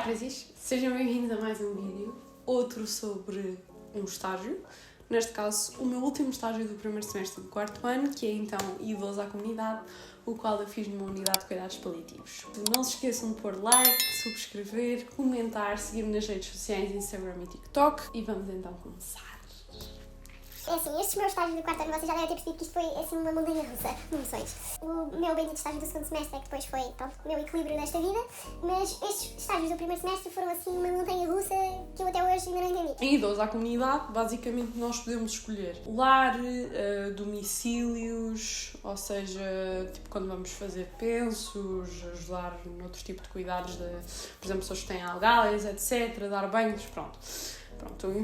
Prezis, sejam bem-vindos a mais um vídeo, outro sobre um estágio, neste caso o meu último estágio do primeiro semestre do quarto ano, que é então idoso à comunidade, o qual eu fiz numa unidade de cuidados paliativos. Não se esqueçam de pôr like, subscrever, comentar, seguir-me nas redes sociais, Instagram e TikTok e vamos então começar. É assim, estes meus estágios do quarto ano, vocês já devem ter percebido que isto foi assim uma montanha russa de emoções. O meu bendito estágio do segundo semestre é que depois foi, pronto, o meu equilíbrio desta vida, mas estes estágios do primeiro semestre foram assim uma montanha russa que eu até hoje ainda não entendi. Em idoso à comunidade, basicamente nós podemos escolher lar, domicílios, ou seja, tipo quando vamos fazer pensos, ajudar noutro tipo de cuidados, por exemplo, pessoas que têm algalhas, etc., dar banhos, pronto,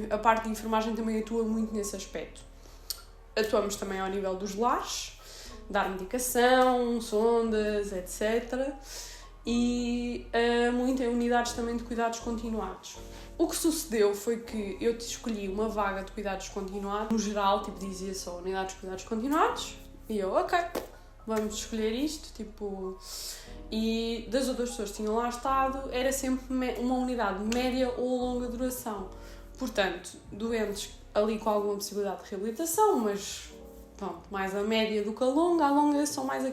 a parte de enfermagem também atua muito nesse aspecto. Atuamos também ao nível dos lares, dar medicação, sondas, etc. E muito em unidades também de cuidados continuados. O que sucedeu foi que eu escolhi uma vaga de cuidados continuados, no geral, tipo, dizia só unidades de cuidados continuados, e eu, ok, vamos escolher isto, tipo... E das outras pessoas que tinham lá estado, era sempre uma unidade média ou longa duração. Portanto, doentes ali com alguma possibilidade de reabilitação, mas pronto, mais a média do que a longa são mais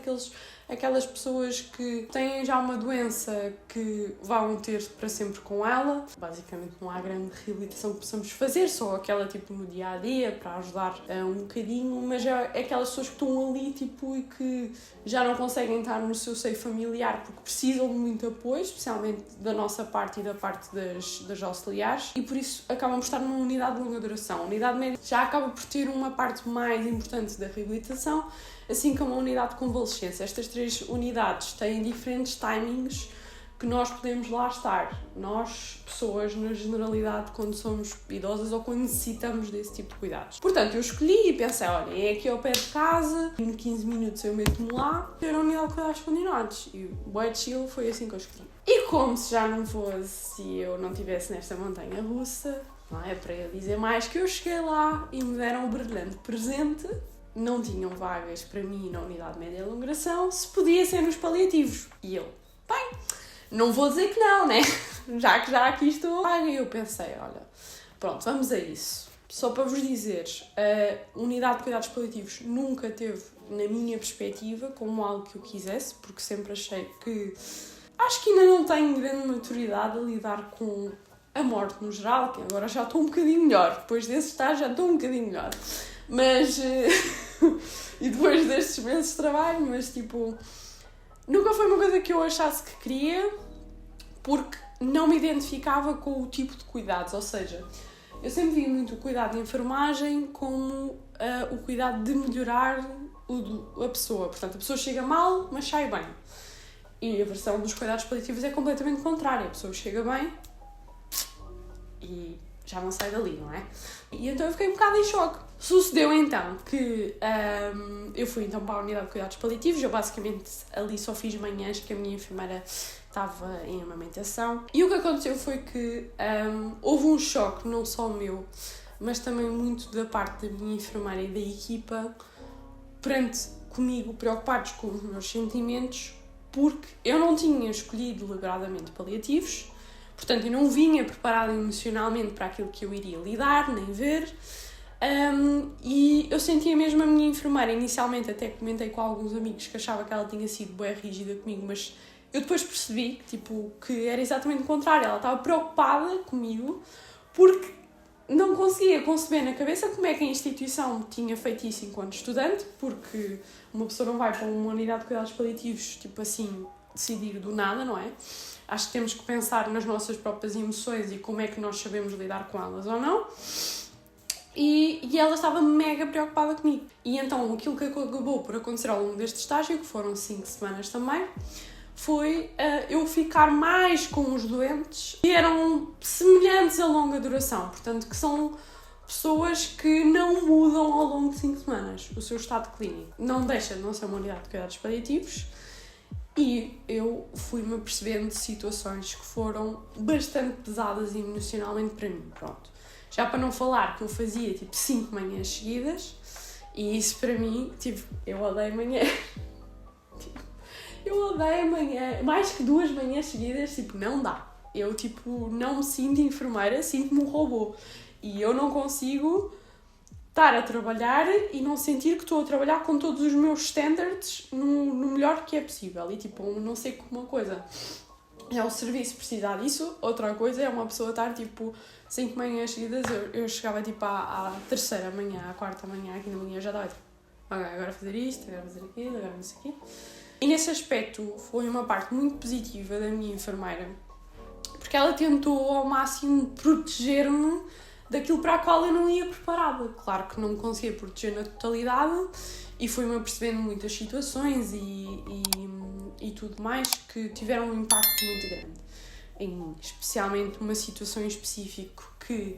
aquelas pessoas que têm já uma doença que vão ter para sempre com ela. Basicamente não há grande reabilitação que possamos fazer, só aquela tipo no dia a dia para ajudar um bocadinho, mas é aquelas pessoas que estão ali tipo e que já não conseguem estar no seu seio familiar porque precisam de muito apoio, especialmente da nossa parte e da parte das auxiliares, e por isso acabam por estar numa unidade de longa duração. A unidade média já acaba por ter uma parte mais importante da reabilitação, assim como a unidade de convalescência. Estas três unidades têm diferentes timings que nós podemos lá estar. Nós, pessoas, na generalidade, quando somos idosas ou quando necessitamos desse tipo de cuidados. Portanto, eu escolhi e pensei, olha, é aqui ao pé de casa, em 15 minutos eu meto-me lá, ter a unidade de cuidados continuados. E o bué chill foi assim que eu escolhi. E como se já não fosse, se eu não estivesse nesta montanha russa, não é para eu dizer mais, que eu cheguei lá e me deram um brilhante presente. Não tinham vagas para mim na unidade média de longação, se podia ser nos paliativos. E eu, bem, não vou dizer que não, né? Já que já aqui estou. E eu pensei, olha, pronto, vamos a isso. Só para vos dizer, a unidade de cuidados paliativos nunca teve, na minha perspectiva, como algo que eu quisesse, porque sempre achei que... Acho que ainda não tenho grande maturidade a lidar com a morte no geral, que agora já estou um bocadinho melhor. Depois desse estágio já estou um bocadinho melhor. Mas... e depois destes meses de trabalho, mas tipo... Nunca foi uma coisa que eu achasse que queria, porque não me identificava com o tipo de cuidados. Ou seja, eu sempre vi muito o cuidado de enfermagem como o cuidado de melhorar a pessoa. Portanto, a pessoa chega mal, mas sai bem. E a versão dos cuidados paliativos é completamente contrária. A pessoa chega bem e já não sai dali, não é? E então eu fiquei um bocado em choque. Sucedeu então que eu fui então para a unidade de cuidados paliativos. Eu basicamente ali só fiz manhãs, que a minha enfermeira estava em amamentação. E o que aconteceu foi que houve um choque, não só meu, mas também muito da parte da minha enfermeira e da equipa, perante comigo, preocupados com os meus sentimentos, porque eu não tinha escolhido deliberadamente paliativos. Portanto, eu não vinha preparada emocionalmente para aquilo que eu iria lidar, nem ver. E eu sentia mesmo a minha enfermeira. Inicialmente até comentei com alguns amigos que achava que ela tinha sido bem rígida comigo, mas eu depois percebi que era exatamente o contrário. Ela estava preocupada comigo porque não conseguia conceber na cabeça como é que a instituição tinha feito isso enquanto estudante, porque uma pessoa não vai para uma unidade de cuidados paliativos, tipo assim, decidir do nada, não é? Acho que temos que pensar nas nossas próprias emoções e como é que nós sabemos lidar com elas ou não. E ela estava mega preocupada comigo. E então aquilo que acabou por acontecer ao longo deste estágio, que foram 5 semanas também, foi eu ficar mais com os doentes que eram semelhantes a longa duração. Portanto, que são pessoas que não mudam ao longo de 5 semanas o seu estado clínico. Não deixa de não ser uma unidade de cuidados paliativos. E eu fui-me apercebendo de situações que foram bastante pesadas emocionalmente para mim, pronto. Já para não falar que eu fazia, 5 manhãs seguidas, e isso para mim, eu odeio manhã. Eu odeio manhã, mais que 2 manhãs seguidas, não dá. eu, tipo, não me sinto enfermeira, sinto-me um robô. E eu não consigo estar a trabalhar e não sentir que estou a trabalhar com todos os meus standards no melhor que é possível. E, tipo, não sei como uma coisa é o serviço precisar disso, outra coisa é uma pessoa estar, tipo, 5 manhãs seguidas. Eu chegava, tipo, à terceira manhã, à quarta manhã, aqui na manhã, eu já estava, tipo, ok, agora fazer isto, agora fazer aquilo, agora não sei o quê. E nesse aspecto foi uma parte muito positiva da minha enfermeira, porque ela tentou ao máximo proteger-me daquilo para o qual eu não ia preparada. Claro que não me conseguia proteger na totalidade e fui-me apercebendo muitas situações e tudo mais que tiveram um impacto muito grande em mim, especialmente uma situação em específico que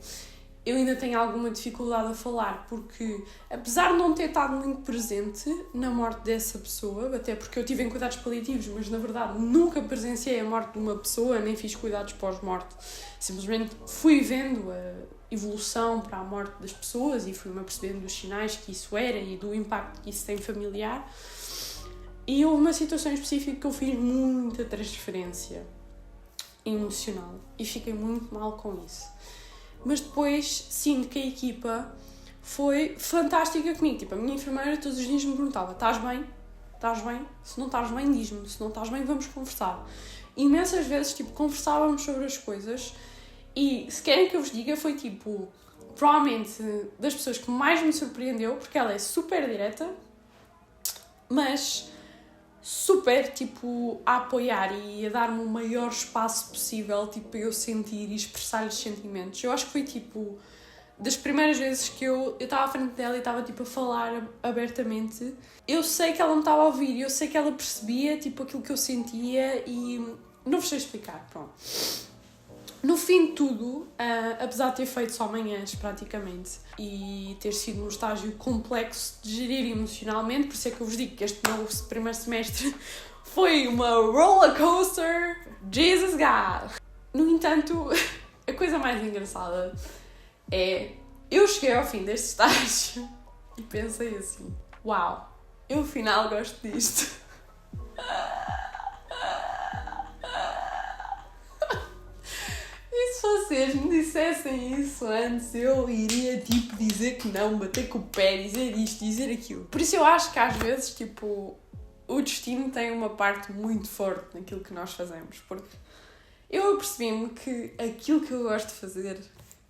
eu ainda tenho alguma dificuldade a falar, porque apesar de não ter estado muito presente na morte dessa pessoa, até porque eu tive em cuidados paliativos, mas na verdade nunca presenciei a morte de uma pessoa, nem fiz cuidados pós-morte, simplesmente fui vendo a evolução para a morte das pessoas e fui-me apercebendo dos sinais que isso era e do impacto que isso tem familiar. E houve uma situação em específico que eu fiz muita transferência emocional e fiquei muito mal com isso. Mas depois sinto que a equipa foi fantástica comigo. Tipo, a minha enfermeira todos os dias me perguntava: estás bem? Estás bem? Se não estás bem, diz-me. Se não estás bem, vamos conversar. E imensas vezes, tipo, conversávamos sobre as coisas e, se querem que eu vos diga, foi, tipo, provavelmente das pessoas que mais me surpreendeu, porque ela é super direta, mas super, tipo, a apoiar e a dar-me o maior espaço possível, tipo, para eu sentir e expressar os sentimentos. Eu acho que foi, tipo, das primeiras vezes que eu estava à frente dela e estava, tipo, a falar abertamente. Eu sei que ela me estava a ouvir, eu sei que ela percebia, tipo, aquilo que eu sentia e não vos sei explicar, pronto. No fim de tudo, apesar de ter feito só manhãs praticamente e ter sido um estágio complexo de gerir emocionalmente, por isso é que eu vos digo que este meu primeiro semestre foi uma roller coaster, Jesus God! No entanto, a coisa mais engraçada é, eu cheguei ao fim deste estágio e pensei assim: uau, eu afinal gosto disto. Se vocês me dissessem isso antes, eu iria, tipo, dizer que não, bater com o pé, dizer isto, dizer aquilo. Por isso eu acho que às vezes, tipo, o destino tem uma parte muito forte naquilo que nós fazemos, porque eu apercebi-me que aquilo que eu gosto de fazer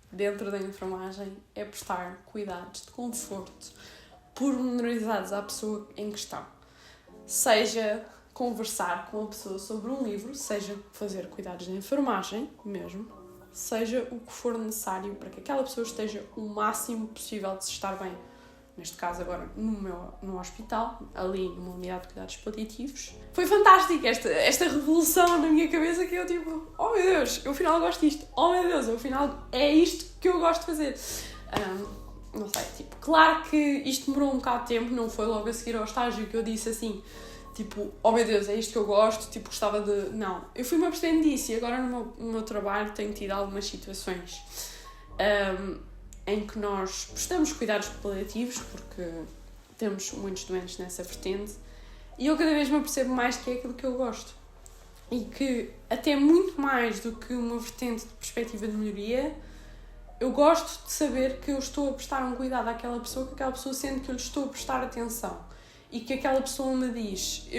dentro da enfermagem é prestar cuidados de conforto pormenorizados à pessoa em questão. Seja conversar com a pessoa sobre um livro, seja fazer cuidados de enfermagem mesmo, seja o que for necessário para que aquela pessoa esteja o máximo possível de se estar bem. Neste caso agora no hospital, ali numa unidade de cuidados paliativos. Foi fantástico esta revolução na minha cabeça que eu tipo, oh meu Deus, eu afinal gosto disto, oh meu Deus, eu afinal é isto que eu gosto de fazer. Não sei, tipo, claro que isto demorou um bocado de tempo, não foi logo a seguir ao estágio que eu disse assim, tipo, oh meu Deus, é isto que eu gosto, tipo, gostava de... Não, eu fui-me apercebendo disso e agora no meu trabalho tenho tido algumas situações em que nós prestamos cuidados paliativos, porque temos muitos doentes nessa vertente, e eu cada vez me apercebo mais que é aquilo que eu gosto. E que, até muito mais do que uma vertente de perspectiva de melhoria, eu gosto de saber que eu estou a prestar um cuidado àquela pessoa, que aquela pessoa sente que eu lhe estou a prestar atenção. E que aquela pessoa me diz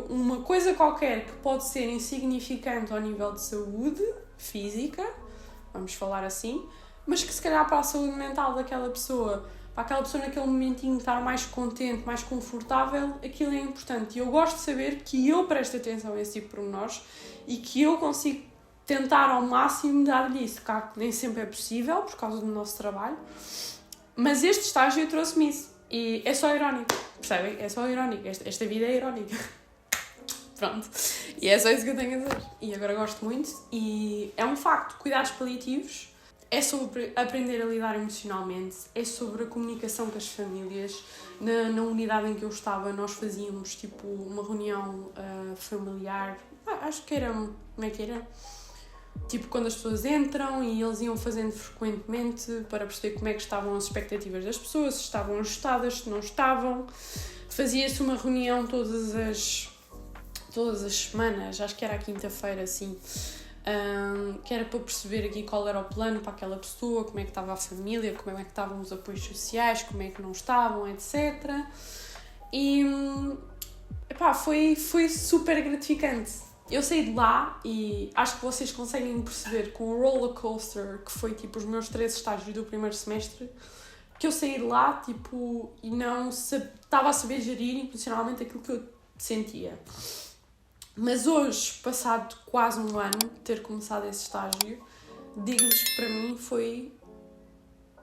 uma coisa qualquer que pode ser insignificante ao nível de saúde física, vamos falar assim, mas que se calhar para a saúde mental daquela pessoa, para aquela pessoa naquele momentinho estar mais contente, mais confortável, aquilo é importante. E eu gosto de saber que eu presto atenção a esse tipo de pormenores e que eu consigo tentar ao máximo dar-lhe isso. Claro que nem sempre é possível, por causa do nosso trabalho, mas este estágio trouxe-me isso. E é só irónico, percebem? É só irónico. Esta vida é irónica. Pronto. E é só isso que eu tenho a dizer. E agora gosto muito. E é um facto. Cuidados paliativos é sobre aprender a lidar emocionalmente. É sobre a comunicação com as famílias. Na unidade em que eu estava, nós fazíamos tipo uma reunião familiar. Acho que era... Como é que era? Tipo, quando as pessoas entram e eles iam fazendo frequentemente para perceber como é que estavam as expectativas das pessoas, se estavam ajustadas, se não estavam. Fazia-se uma reunião todas as semanas, acho que era à quinta-feira, assim, que era para perceber aqui qual era o plano para aquela pessoa, como é que estava a família, como é que estavam os apoios sociais, como é que não estavam, etc. E foi super gratificante. Eu saí de lá e acho que vocês conseguem perceber com o roller coaster que foi tipo os meus 3 estágios do primeiro semestre, que eu saí de lá tipo, e não estava a saber gerir emocionalmente aquilo que eu sentia. Mas hoje, passado quase um ano de ter começado esse estágio, digo-vos que para mim foi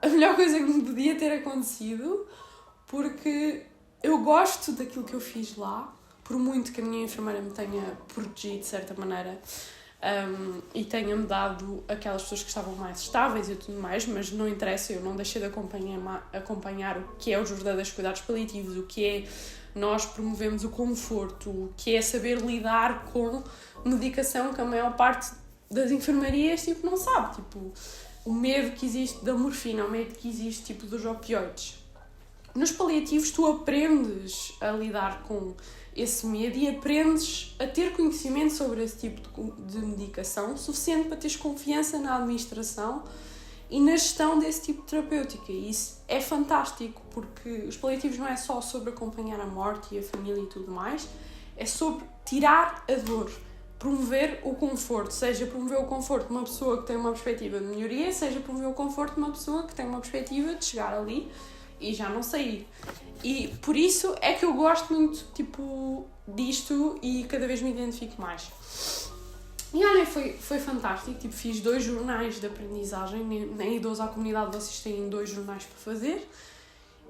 a melhor coisa que me podia ter acontecido, porque eu gosto daquilo que eu fiz lá, por muito que a minha enfermeira me tenha protegido de certa maneira, e tenha-me dado aquelas pessoas que estavam mais estáveis e tudo mais, mas não interessa, eu não deixei de acompanhar o que é os verdadeiros cuidados paliativos, o que é nós promovemos o conforto, o que é saber lidar com medicação que a maior parte das enfermarias tipo, não sabe, tipo, o medo que existe da morfina, o medo que existe tipo, dos opioides. Nos paliativos tu aprendes a lidar com esse medo e aprendes a ter conhecimento sobre esse tipo de medicação suficiente para teres confiança na administração e na gestão desse tipo de terapêutica. E isso é fantástico, porque os paliativos não é só sobre acompanhar a morte e a família e tudo mais, é sobre tirar a dor, promover o conforto, seja promover o conforto de uma pessoa que tem uma perspectiva de melhoria, seja promover o conforto de uma pessoa que tem uma perspectiva de chegar ali e já não sair. E por isso é que eu gosto muito tipo, disto e cada vez me identifico mais. E olha, foi fantástico, tipo, fiz 2 jornais de aprendizagem, na Idoso à Comunidade vocês têm 2 jornais para fazer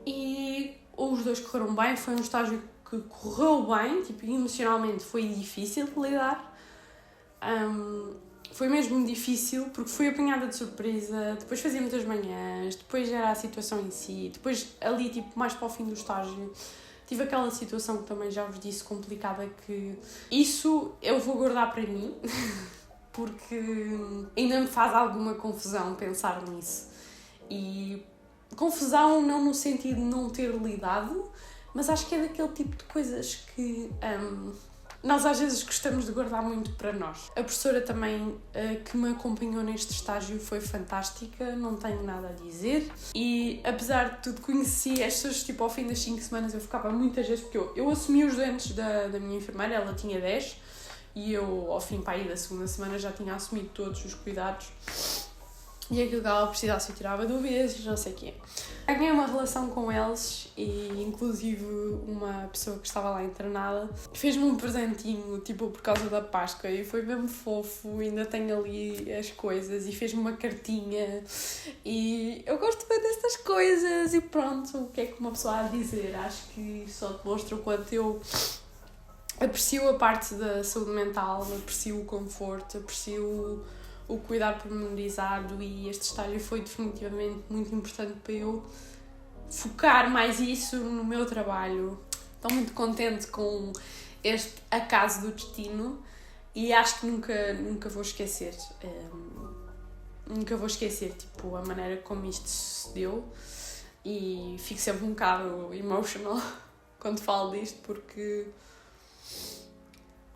e os 2 correram bem, foi um estágio que correu bem, tipo, emocionalmente foi difícil de lidar, foi mesmo difícil porque fui apanhada de surpresa, depois fazia muitas manhãs, depois era a situação em si, depois ali, tipo, mais para o fim do estágio, tive aquela situação que também já vos disse, complicada, que isso eu vou guardar para mim, porque ainda me faz alguma confusão pensar nisso. E confusão não no sentido de não ter lidado, mas acho que é daquele tipo de coisas que nós às vezes gostamos de guardar muito para nós. A professora também que me acompanhou neste estágio foi fantástica, não tenho nada a dizer. E apesar de tudo, conheci as pessoas, tipo, ao fim das 5 semanas eu ficava muitas vezes, porque eu assumi os doentes da minha enfermeira, ela tinha 10, e eu ao fim da segunda semana já tinha assumido todos os cuidados. E aquilo que ela precisasse eu tirava dúvidas e não sei o quê. Ganhei uma relação com eles e inclusive uma pessoa que estava lá internada fez-me um presentinho, tipo, por causa da Páscoa, e foi mesmo fofo, ainda tenho ali as coisas, e fez-me uma cartinha e eu gosto bem destas coisas e pronto, o que é que uma pessoa há a dizer? Acho que só demonstra o quanto eu aprecio a parte da saúde mental, aprecio o conforto, aprecio o cuidar pormenorizado, e este estágio foi definitivamente muito importante para eu focar mais isso no meu trabalho. Estou muito contente com este acaso do destino e acho que nunca vou esquecer. Nunca vou esquecer, tipo, a maneira como isto sucedeu, e fico sempre um bocado emotional quando falo disto, porque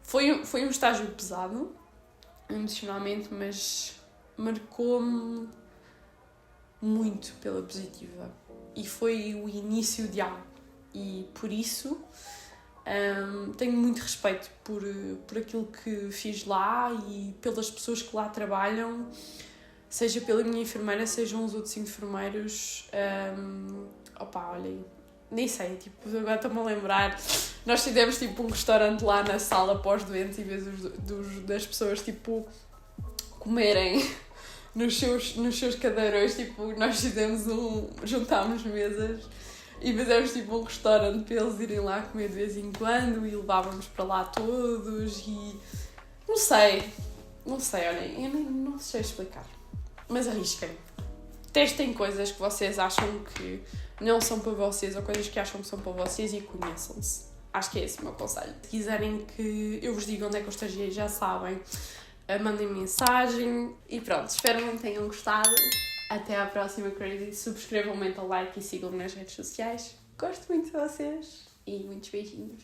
foi um estágio pesado emocionalmente, mas marcou-me muito pela positiva e foi o início de algo, e por isso tenho muito respeito por aquilo que fiz lá e pelas pessoas que lá trabalham, seja pela minha enfermeira, sejam os outros enfermeiros. Olhem, nem sei, tipo, agora estou-me a lembrar, nós tivemos tipo um restaurante lá na sala pós-doentes, em vez das pessoas tipo comerem nos seus cadeirões, tipo, nós juntámos mesas e fizemos tipo um restaurante para eles irem lá comer de vez em quando, e levávamos para lá todos, e não sei, olhem, eu não sei explicar, mas arrisquem. Testem coisas que vocês acham que não são para vocês, ou coisas que acham que são para vocês, e conheçam-se. Acho que é esse o meu conselho. Se quiserem que eu vos diga onde é que eu estagiei, já sabem, mandem mensagem. E pronto, espero que tenham gostado. Até à próxima, Crazy. Subscrevam, metam like e sigam-me nas redes sociais. Gosto muito de vocês e muitos beijinhos.